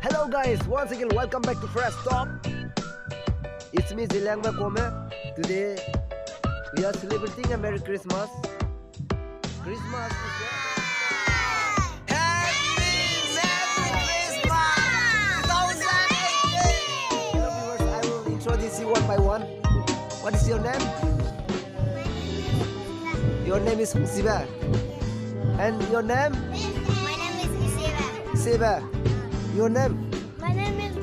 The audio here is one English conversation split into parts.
Hello guys, once again welcome back to Fresh Stop. It's me Ziliang Kome. Today we are celebrating a Merry Christmas. Christmas is Hello viewers, I will introduce you one by one. What is your name? Your name is Siva. And your name? My name is Siva. Siva. Your name? My name is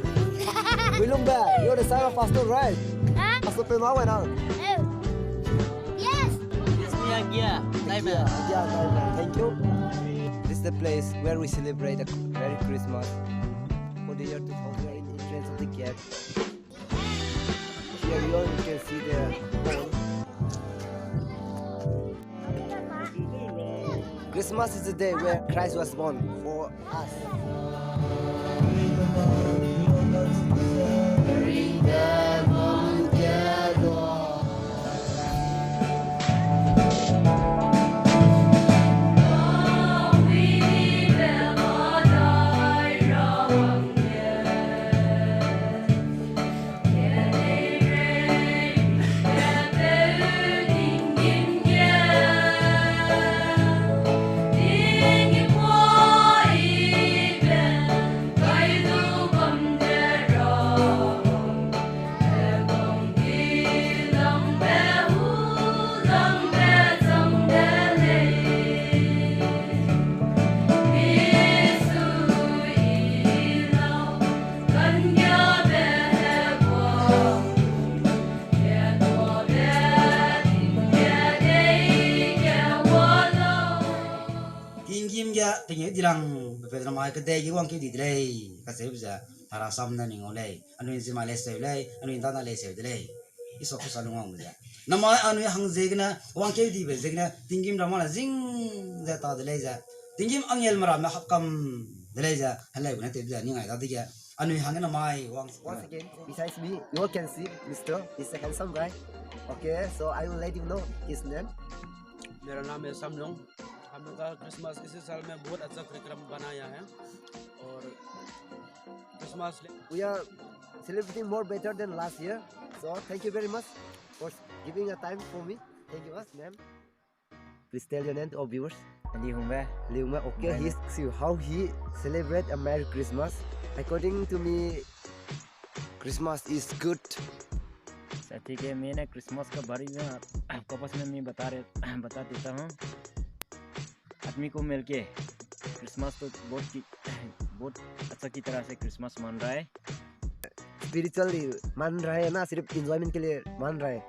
Wilumba. You're the son of Pastor, right? Huh? Pastor Pemawan. Oh. Yes. It's me Agia. Yeah, thank you. This is the place where we celebrate a Merry Christmas for the year 2008 in Friends of the Cat. Here you can see the hall. Christmas is the day where Christ was born for us. Tinggi dirang beberapa mai kedai juga angki di delay kasih bisa para samna nih ngoleh anu ini cuma lesai leh anu ini tanah lesai delay isu aku selalu ngomong dia nama anu yang zegna angki di bezegna tinggi ramah zing zeta delay za tinggi angel meram hakam delay za halai guna tiap jadi ngai tadi ya anu yang nama Once again, besides me, you all can see Mr. He's a handsome guy. Okay, so I will let you know his name. मेरा नाम है समलोंग हम लोग का Christmas इसी साल में बहुत अच्छा कार्यक्रम बनाया है और Christmas We are celebrating more better than last year. So thank you very much for giving a time for me. Thank you, ma'am. Please tell your name to our viewers. Liuma, okay, he's how he celebrate a Merry Christmas. According to me, Christmas is good. ठीक है मैंने Christmas का बारे में आपको आपस में मैं बता देता हूँ आदमी को मिलके क्रिसमस तो बहुत अच्छा की तरह से क्रिसमस मान रहा है स्पिरिचुअली मान रहा है ना सिर्फ इंजॉयमेंट के लिए मान रहा है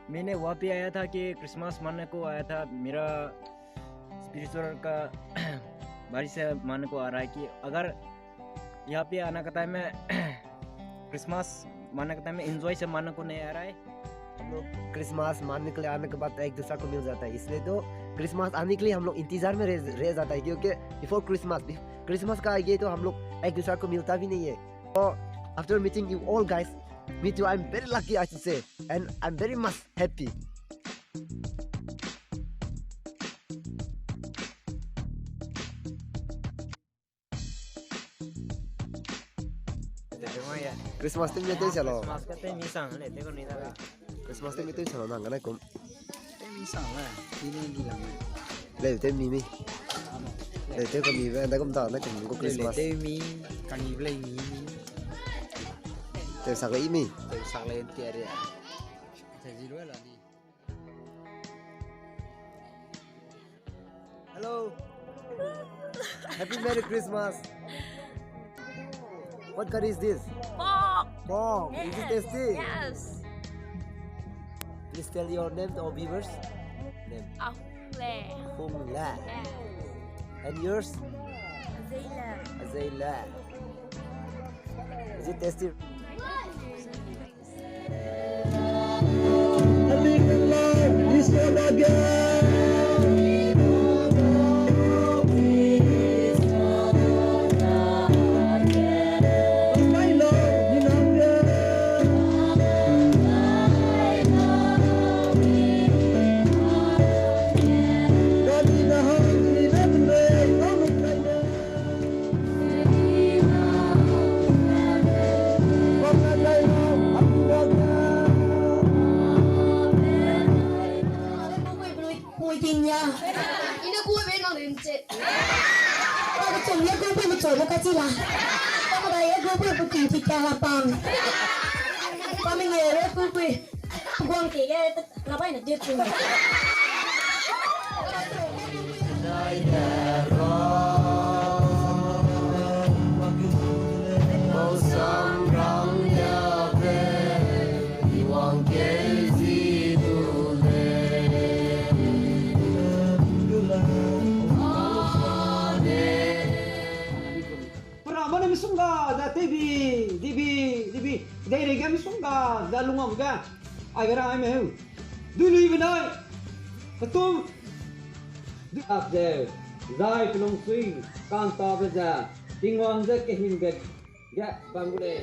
मैंने वहाँ पे आया था कि क्रिसमस मानने को आया था मेरा स्पिरिचुअल का बारी से मानने को आ रहा है कि अगर यहाँ पे आने का टाइम में क्रिसमस मानने का टाइम में एंजॉय से मानने को नहीं आ रहा है हम लोग क्रिसमस मानने के लिए आने के बाद एक दूसरे को मिल जाता है इसलिए तो क्रिसमस आने के लिए हम लोग इंतजार में रह जाता है क्योंकि बिफोर क्रिसमस का आएगी तो हम लोग एक दूसरे को मिलता भी नहीं है तो after meeting you all guys me too I'm very lucky I should say and I'm very much happy Christmas time itu chalo Christmas का टाइम मिसांग लेते को नहीं था Christmas time itu chalo nang kanai kum misal lah ini gila le te mi le te ko mi ve da kum ta na kum ko Christmas mi kang iblay mi te sa kai mi sak lain tiada jadi dua lah ni Hello Happy Merry Christmas What curry is this? Pork. Is it tasty? Yes. Please tell your name to our viewers. Name. Afle. Hung La. Yeah. And yours? Azela. Azayla. Is it tasty? Happy buka cila. Kamu bayar gue bukan kita lapang. Kami ngewe gue. Guang tiga itu ngapain aja tuh. Mana misunga da TV dai re ga misunga da lungam ga agara ai meu dulu ibnai patum ap de zai pelong sui kan ta beja tingwang de ke him ge ga bangule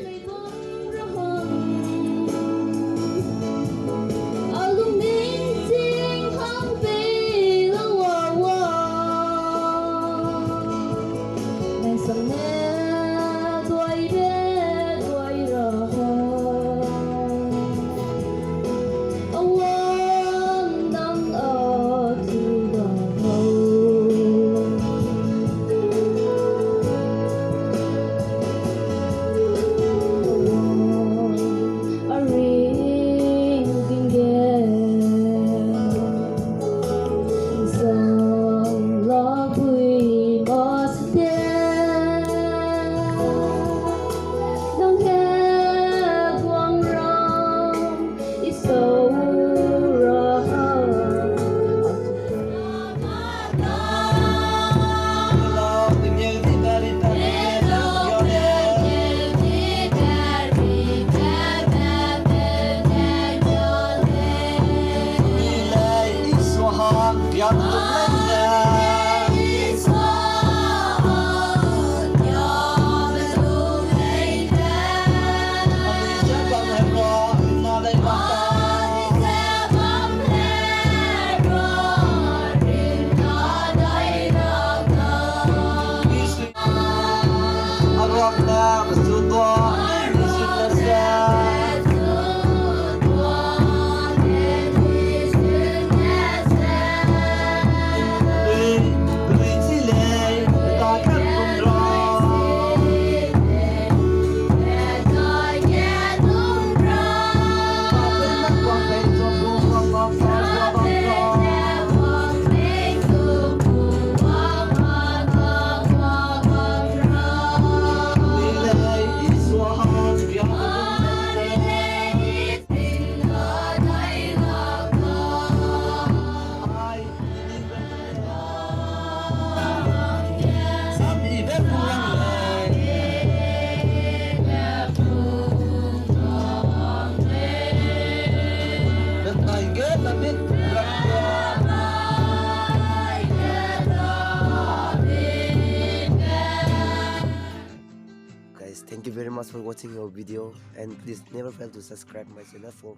Guys, thank you very much for watching our video, and please never fail to subscribe my channel for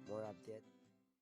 more updates.